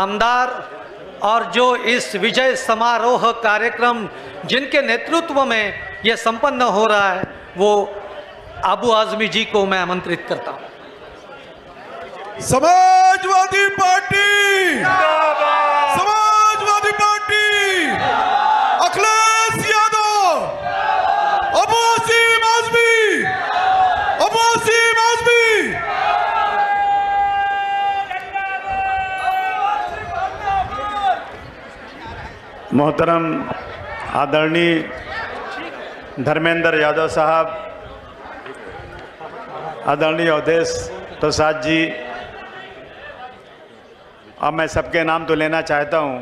नामदार और जो इस विजय समारोह कार्यक्रम जिनके नेतृत्व में यह संपन्न हो रहा है, वो अबू आजमी जी को मैं आमंत्रित करता हूं। Samajwadi party, Samajwadi party, Akhilesh Yadav, Abu Asim Azmi, Abu Asim Azmi. मोहतरम आदरणीय धर्मेंद्र यादव साहब, आदरणीय अवधेश प्रसाद जी, अब मैं सबके नाम तो लेना चाहता हूं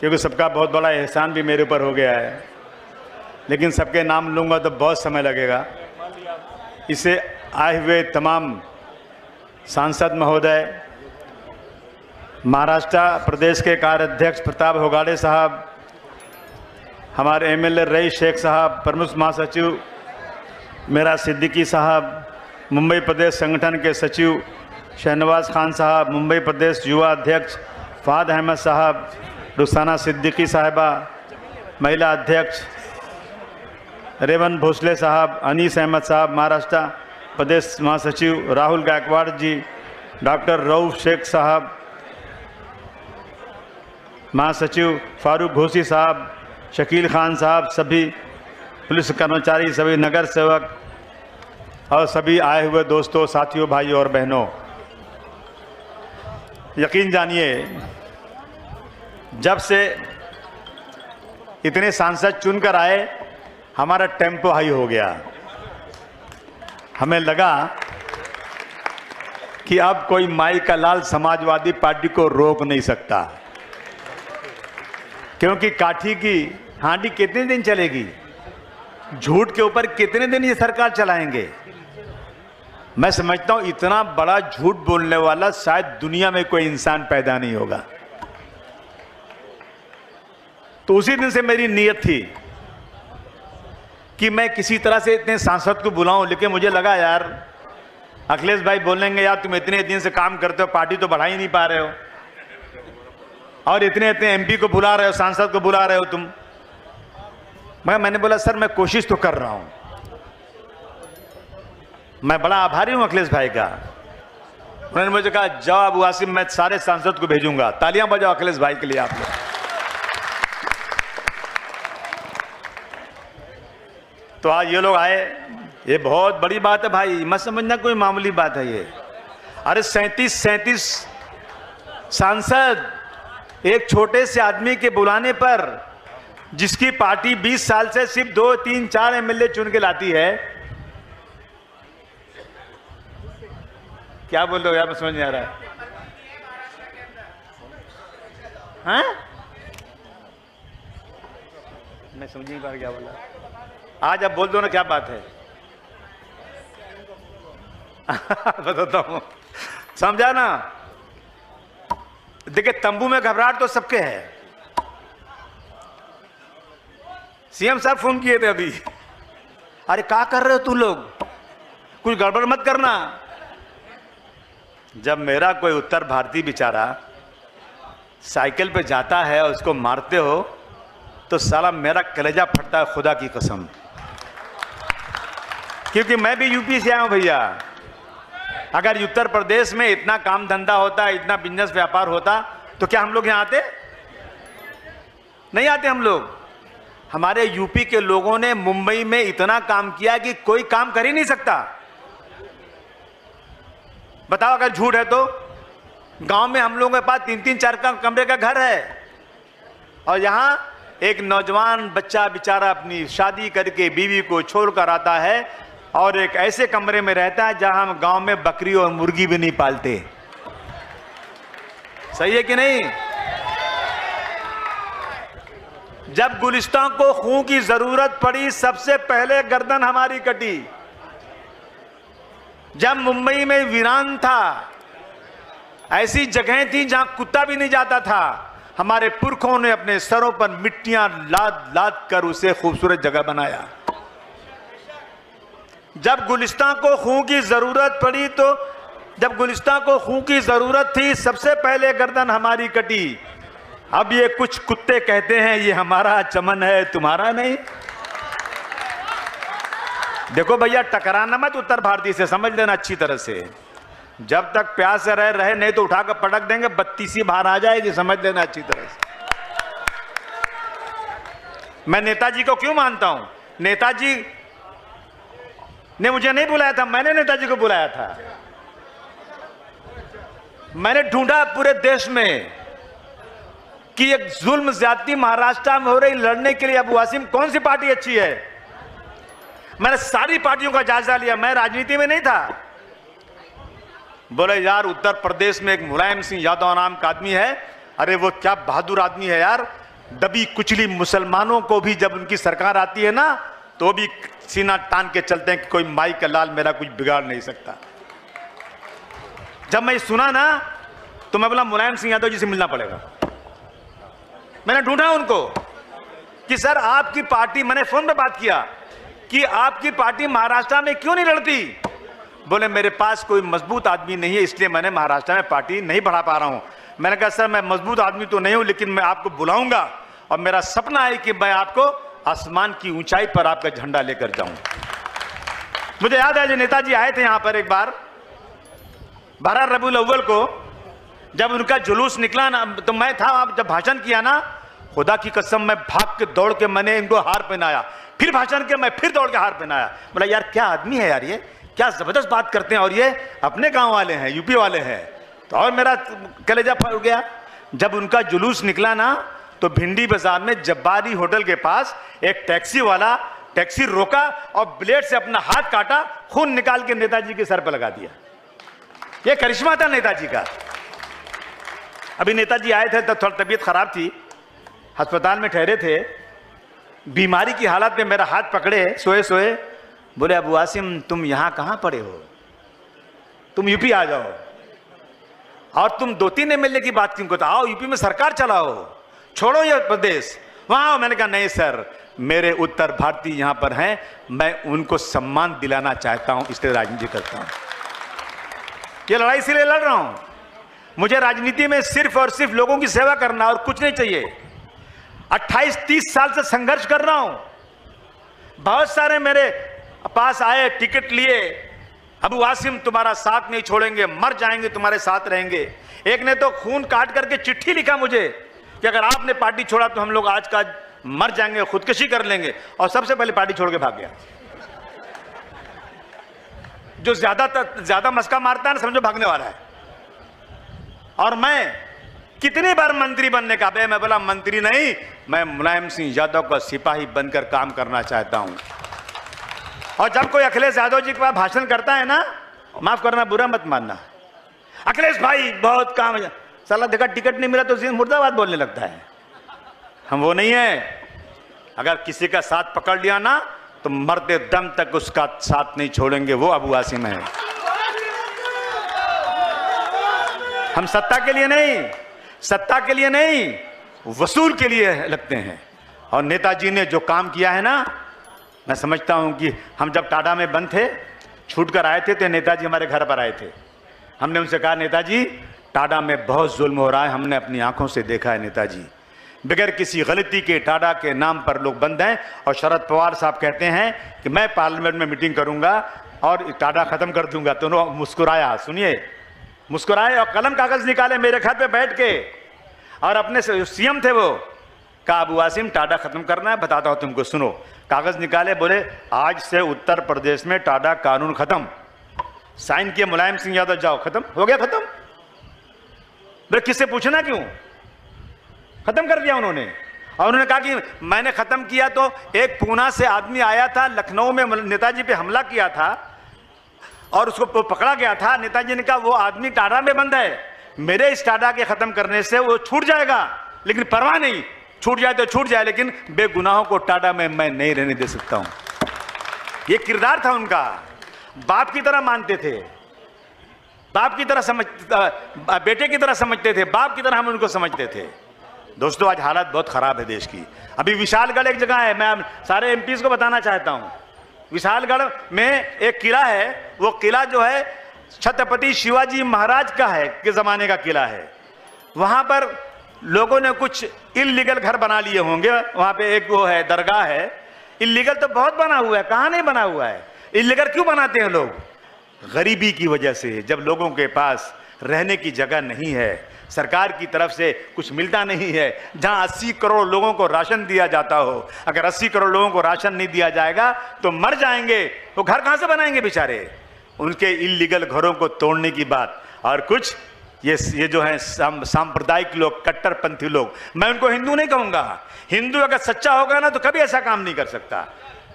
क्योंकि सबका बहुत बड़ा एहसान भी मेरे ऊपर हो गया है, लेकिन सबके नाम लूँगा तो बहुत समय लगेगा। इसे आए हुए तमाम सांसद महोदय, महाराष्ट्र प्रदेश के कार्याध्यक्ष प्रताप होगाड़े साहब, हमारे एमएलए रईस शेख साहब, प्रमुख महासचिव मेरा सिद्दीकी साहब, मुंबई प्रदेश संगठन के सचिव शहनवाज खान साहब, मुंबई प्रदेश युवा अध्यक्ष फ़ाद अहमद साहब, रुखसाना सिद्दीकी साहिबा, महिला अध्यक्ष रेवन भोसले साहब, अनीस अहमद साहब, महाराष्ट्र प्रदेश महासचिव राहुल गायकवाड़ जी, डॉक्टर रऊफ शेख साहब, महासचिव फारूक घोसी साहब, शकील खान साहब, सभी पुलिस कर्मचारी, सभी नगर सेवक और सभी आए हुए दोस्तों, साथियों, भाइयों और बहनों, यकीन जानिए जब से इतने सांसद चुनकर आए हमारा टेम्पो हाई हो गया। हमें लगा कि अब कोई माई का लाल समाजवादी पार्टी को रोक नहीं सकता, क्योंकि काठी की हांडी कितने दिन चलेगी, झूठ के ऊपर कितने दिन ये सरकार चलाएंगे। मैं समझता हूं इतना बड़ा झूठ बोलने वाला शायद दुनिया में कोई इंसान पैदा नहीं होगा। तो उसी दिन से मेरी नीयत थी कि मैं किसी तरह से इतने सांसद को बुलाऊं, लेकिन मुझे लगा यार अखिलेश भाई बोलेंगे यार तुम इतने दिन से काम करते हो, पार्टी तो बढ़ा ही नहीं पा रहे हो, और इतने इतने एमपी को बुला रहे हो, सांसद को बुला रहे हो तुम। मैंने बोला सर मैं कोशिश तो कर रहा हूं। मैं बड़ा आभारी हूं अखिलेश भाई का। उन्होंने मुझे कहा जाओ अबू आसिम, मैं सारे सांसद को भेजूंगा। तालियां बजाओ अखिलेश भाई के लिए आप लोग। तो आज ये लोग आए, ये बहुत बड़ी बात है भाई, मत समझना कोई मामूली बात है ये। अरे 37 सांसद एक छोटे से आदमी के बुलाने पर, जिसकी पार्टी 20 साल से सिर्फ 2, 3, 4 एमएलए चुन के लाती है। क्या बोल रहे हो यार, मैं समझ नहीं आ रहा है। हाँ? मैं समझ नहीं पा रहा क्या बोला। आज आप बोल दो ना क्या बात है। बताता हूं, समझा ना। देखिए तंबू में घबराहट तो सबके है। सीएम साहब फोन किए थे अभी, अरे क्या कर रहे हो तुम लोग, कुछ गड़बड़ मत करना। जब मेरा कोई उत्तर भारतीय बेचारा साइकिल पे जाता है और उसको मारते हो तो साला मेरा कलेजा फटता है, खुदा की कसम। क्योंकि मैं भी यूपी से आया हूं भैया। अगर उत्तर प्रदेश में इतना काम धंधा होता, इतना बिजनेस व्यापार होता तो क्या हम लोग यहाँ आते? नहीं आते हम लोग। हमारे यूपी के लोगों ने मुंबई में इतना काम किया कि कोई काम कर ही नहीं सकता। बताओ अगर झूठ है तो। गांव में हम लोगों के पास 3-3, 4 कमरे का घर है, और यहां एक नौजवान बच्चा बेचारा अपनी शादी करके बीवी को छोड़कर आता है और एक ऐसे कमरे में रहता है जहां हम गांव में बकरी और मुर्गी भी नहीं पालते। सही है कि नहीं? जब गुलिस्तान को खून की जरूरत पड़ी सबसे पहले गर्दन हमारी कटी। जब मुंबई में वीरान था, ऐसी जगह थी जहां कुत्ता भी नहीं जाता था, हमारे पुरखों ने अपने सरों पर मिट्टियां लाद लाद कर उसे खूबसूरत जगह बनाया। जब गुलिस्तान को खून की जरूरत पड़ी तो जब गुलिस्तां को खून की जरूरत थी सबसे पहले गर्दन हमारी कटी। अब ये कुछ कुत्ते कहते हैं ये हमारा चमन है तुम्हारा नहीं। देखो भैया, टकराना मत उत्तर भारतीय से, समझ लेना अच्छी तरह से। जब तक प्यास से रहे नहीं तो उठाकर पटक देंगे, 32 बाहर आ जाएगी, समझ लेना अच्छी तरह से। मैं नेताजी को क्यों मानता हूं? नेताजी ने मुझे नहीं बुलाया था, मैंने नेताजी को बुलाया था। मैंने ढूंढा पूरे देश में कि एक जुल्म ज्यादती महाराष्ट्र में हो रही, लड़ने के लिए अबू आसिम कौन सी पार्टी अच्छी है। मैंने सारी पार्टियों का जायजा लिया, मैं राजनीति में नहीं था। बोले यार उत्तर प्रदेश में एक मुलायम सिंह यादव नाम का आदमी है, अरे वो क्या बहादुर आदमी है यार, दबी कुचली मुसलमानों को भी जब उनकी सरकार आती है ना तो भी सीना तान के चलते हैं कि कोई माई का लाल मेरा कुछ बिगाड़ नहीं सकता। जब मैं सुना ना तो मैं बोला मुलायम सिंह यादव जी से मिलना पड़ेगा। मैंने ढूंढा उनको कि सर आपकी पार्टी, मैंने फोन पे बात किया कि आपकी पार्टी महाराष्ट्र में क्यों नहीं लड़ती। बोले मेरे पास कोई मजबूत आदमी नहीं है इसलिए मैंने महाराष्ट्र में पार्टी नहीं बढ़ा पा रहा हूं। मैंने कहा सर मैं मजबूत आदमी तो नहीं हूं लेकिन मैं आपको बुलाऊंगा और मेरा सपना है कि मैं आपको आसमान की ऊंचाई पर आपका झंडा लेकर जाऊं। मुझे याद है जो नेताजी आए थे यहां पर एक बार 12 रबीउल अव्वल को, जब उनका जुलूस निकला ना तो मैं था, आप जब भाषण किया ना, खुदा की कसम मैं भाग के दौड़ के मैंने इनको हार पहनाया, फिर भाषण किया, मैं फिर दौड़ के हार पहनाया। बोला यार क्या आदमी है यार, ये क्या जबरदस्त बात करते हैं और ये अपने गांव वाले हैं, यूपी वाले हैं। तो और मेरा कलेजा फट गया। जब उनका जुलूस निकला ना तो भिंडी बाजार में जब्बारी होटल के पास एक टैक्सी वाला टैक्सी रोका और ब्लेड से अपना हाथ काटा, खून निकाल के नेताजी के सर पर लगा दिया। ये करिश्मा था नेताजी का। अभी नेताजी आए थे तो थोड़ा तबीयत खराब थी, अस्पताल में ठहरे थे, बीमारी की हालत में मेरा हाथ पकड़े सोए सोए, बोले अबू आसिम तुम यहां कहां पड़े हो, तुम यूपी आ जाओ और तुम 2-3 एमएलए की बात क्यों करते, आओ यूपी में सरकार चलाओ, छोड़ो ये प्रदेश वहां आओ। मैंने कहा नहीं सर, मेरे उत्तर भारतीय यहां पर हैं, मैं उनको सम्मान दिलाना चाहता हूं इसलिए राजनीति करता हूं। ये लड़ाई इसलिए लड़ रहा हूं, मुझे राजनीति में सिर्फ और सिर्फ लोगों की सेवा करना और कुछ नहीं चाहिए। 28-30 साल से संघर्ष कर रहा हूं। बहुत सारे मेरे पास आए, टिकट लिए, अबू आसिम तुम्हारा साथ नहीं छोड़ेंगे, मर जाएंगे तुम्हारे साथ रहेंगे। एक ने तो खून काट करके चिट्ठी लिखा मुझे कि अगर आपने पार्टी छोड़ा तो हम लोग आज का मर जाएंगे, खुदकुशी कर लेंगे, और सबसे पहले पार्टी छोड़ के भाग गया। जो ज्यादा मस्का मारता है ना समझो भागने वाला है। और मैं कितनी बार मंत्री बनने का, मैं बोला मंत्री नहीं, मैं मुलायम सिंह यादव का सिपाही बनकर काम करना चाहता हूं। और जब कोई अखिलेश यादव जी के पास भाषण करता है ना, माफ करना बुरा मत मानना, अखिलेश भाई बहुत काम है, साला देखा टिकट नहीं मिला तो मुर्दाबाद बोलने लगता है। हम वो नहीं है, अगर किसी का साथ पकड़ लिया ना तो मरते दम तक उसका साथ नहीं छोड़ेंगे, वो अबू आसिम है। हम सत्ता के लिए नहीं, वसूल के लिए लगते हैं। और नेताजी ने जो काम किया है ना, मैं समझता हूं कि हम जब टाटा में बंद थे, छूट कर आए थे तो नेताजी हमारे घर पर आए थे। हमने उनसे कहा नेताजी टाटा में बहुत जुल्म हो रहा है, हमने अपनी आंखों से देखा है नेताजी, बगैर किसी गलती के टाटा के नाम पर लोग बंद हैं। और शरद पवार साहब कहते हैं कि मैं पार्लियामेंट में मीटिंग करूंगा और टाटा खत्म कर दूंगा। तो उन्होंने मुस्कुराया, सुनिए, मुस्कुराए और कलम कागज निकाले मेरे घर पे बैठ के, और अपने सीएम थे वो, कहा अबू आसिम टाटा खत्म करना है, बताता हूं तुमको, सुनो। कागज निकाले, बोले आज से उत्तर प्रदेश में टाटा कानून खत्म, साइन किए मुलायम सिंह यादव, जाओ, खत्म हो गया, खत्म। बोले किससे पूछना क्यों, खत्म कर दिया उन्होंने। और उन्होंने कहा कि मैंने खत्म किया तो एक पूना से आदमी आया था, लखनऊ में नेताजी पे हमला किया था और उसको पकड़ा गया था। नेताजी ने कहा वो आदमी टाटा में बंद है, मेरे इस टाटा के खत्म करने से वो छूट जाएगा, लेकिन परवाह नहीं, छूट जाए तो छूट जाए, लेकिन बेगुनाहों को टाटा में मैं नहीं रहने दे सकता हूं। ये किरदार था उनका, बाप की तरह मानते थे, बाप की तरह बेटे की तरह समझते थे, बाप की तरह हम उनको समझते थे। दोस्तों आज हालत बहुत खराब है देश की। अभी विशालगढ़ एक जगह है, मैं सारे एमपीज को बताना चाहता हूं, विशालगढ़ में एक किला है, वो किला जो है छत्रपति शिवाजी महाराज का है के जमाने का किला है। वहां पर लोगों ने कुछ इल्लीगल घर बना लिए होंगे। वहां पे एक वो है दरगाह है, इल्लीगल तो बहुत बना हुआ है, कहां नहीं बना हुआ है। इल्लीगल क्यों बनाते हैं लोग? गरीबी की वजह से। जब लोगों के पास रहने की जगह नहीं है, सरकार की तरफ से कुछ मिलता नहीं है, जहां 80 करोड़ लोगों को राशन दिया जाता हो, अगर 80 करोड़ लोगों को राशन नहीं दिया जाएगा तो मर जाएंगे। वो घर कहां से बनाएंगे बेचारे? उनके इल्लीगल घरों को तोड़ने की बात। और कुछ ये जो है सांप्रदायिक लोग, कट्टरपंथी लोग, मैं उनको हिंदू नहीं कहूंगा। हिंदू अगर सच्चा होगा ना तो कभी ऐसा काम नहीं कर सकता।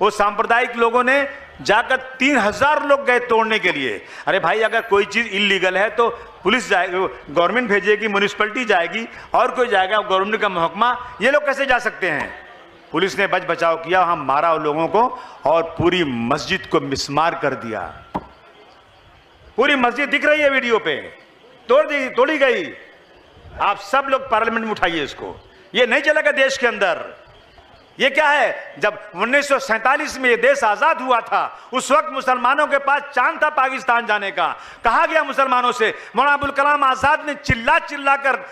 वो सांप्रदायिक लोगों ने जाकर 3000 लोग गए तोड़ने के लिए। अरे भाई, अगर कोई चीज इल्लीगल है तो पुलिस जाएगी, गवर्नमेंट भेजेगी, म्युनिसिपैलिटी जाएगी, और कोई जाएगा, गवर्नमेंट का महकमा। ये लोग कैसे जा सकते हैं? पुलिस ने बच बचाव किया, हम मारा उन लोगों को और पूरी मस्जिद को मिसमार कर दिया। पूरी मस्जिद दिख रही है वीडियो पे, तोड़ी गई। आप सब लोग पार्लियामेंट में उठाइए इसको। ये नहीं चलेगा देश के अंदर। ये क्या है? जब 1947 में ये देश आजाद हुआ था, उस वक्त मुसलमानों के पास चांद था पाकिस्तान जाने का। कहा गया मुसलमानों से, मौलाना अबुल कलाम आजाद ने चिल्ला चिल्ला कर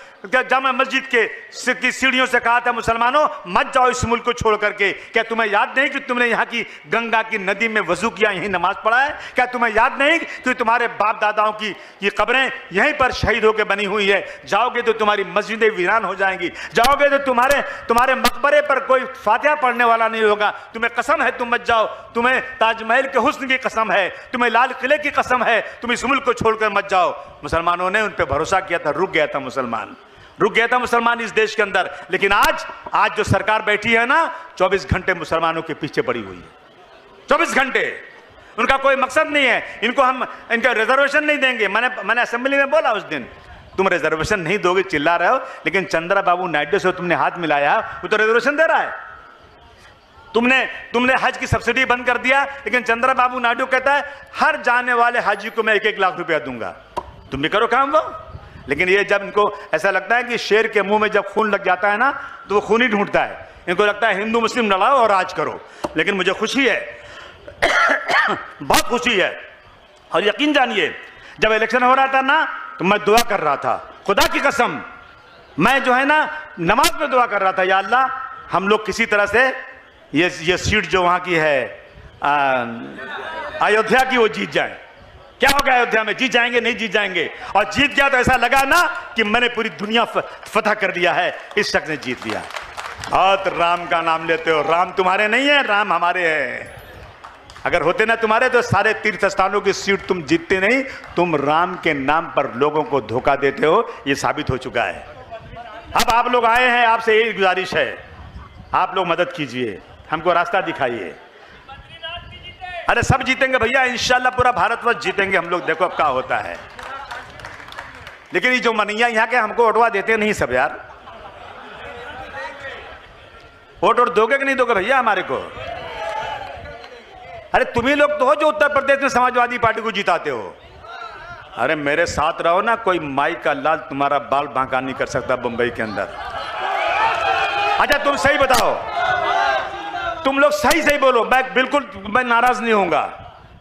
जामा मस्जिद की सीढ़ियों से कहा था, मुसलमानों मत जाओ इस मुल्क को छोड़ करके। क्या तुम्हें याद नहीं कि तुमने यहाँ की गंगा की नदी में वजू किया, यहीं नमाज पढ़ा है? क्या तुम्हें याद नहीं कि तुम्हारे बाप दादाओं की ये कब्रें यहीं पर शहीद होकर बनी हुई है? जाओगे तो तुम्हारी मस्जिदें वीरान हो जाएंगी, जाओगे तो तुम्हारे मकबरे पर कोई फातिहा पढ़ने वाला नहीं होगा। तुम्हें कसम है तुम मत जाओ, तुम्हें ताजमहल के हुस्न की कसम है, तुम्हें लाल किले की कसम है, तुम इस मुल्क को छोड़कर मत जाओ। मुसलमानों ने उन पर भरोसा किया था, रुक गया था मुसलमान इस देश के अंदर। लेकिन आज जो सरकार बैठी है ना, 24 घंटे मुसलमानों के पीछे पड़ी हुई है। 24 घंटे उनका कोई मकसद नहीं है। इनका रिजर्वेशन नहीं देंगे। मैंने असेंबली में बोला उस दिन, तुम रिजर्वेशन नहीं दोगे, चिल्ला रहे हो, लेकिन चंद्रबाबू नायडू से तुमने हाथ मिलाया, वो तो रिजर्वेशन दे रहा है। तुमने हज की सब्सिडी बंद कर दिया, लेकिन चंद्रबाबू नायडू कहता है हर जाने वाले हाजी को मैं 1-1 लाख रुपया दूंगा। तुम भी करो काम वो। लेकिन ये जब इनको ऐसा लगता है कि शेर के मुंह में जब खून लग जाता है ना, तो वो खून ही ढूंढता है। इनको लगता है हिंदू मुस्लिम लड़ाओ और राज करो। लेकिन मुझे खुशी है बहुत खुशी है। और यकीन जानिए, जब इलेक्शन हो रहा था ना, तो मैं दुआ कर रहा था, खुदा की कसम, मैं जो है ना नमाज में दुआ कर रहा था, या अल्लाह हम लोग किसी तरह से ये सीट जो वहां की है अयोध्या की, वो जीत जाए। क्या होगा अयोध्या में? जीत जाएंगे? नहीं जीत जाएंगे। और जीत गया तो ऐसा लगा ना कि मैंने पूरी दुनिया फतह कर दिया है, इस शख्स ने जीत लिया। और राम का नाम लेते हो, राम तुम्हारे नहीं है, राम हमारे हैं। अगर होते ना तुम्हारे तो सारे तीर्थ स्थानों की सीट तुम जीतते नहीं। तुम राम के नाम पर लोगों को धोखा देते हो, ये साबित हो चुका है। अब आप लोग आए हैं, आपसे यही गुजारिश है, आप लोग मदद कीजिए, हमको रास्ता दिखाइए। अरे सब जीतेंगे भैया, इंशाल्लाह पूरा भारतवर्ष जीतेंगे हम लोग। देखो अब क्या होता है। लेकिन ये जो मनैया यहाँ के हमको वोटवा देते नहीं सब यार। वोट दोगे कि नहीं दोगे भैया हमारे को? अरे तुम्ही लोग तो हो जो उत्तर प्रदेश में समाजवादी पार्टी को जिताते हो। अरे मेरे साथ रहो ना, कोई माई का लाल तुम्हारा बाल बांका नहीं कर सकता बंबई के अंदर। अच्छा तुम सही बताओ, तुम लोग सही बोलो, मैं बिल्कुल नाराज नहीं होऊंगा।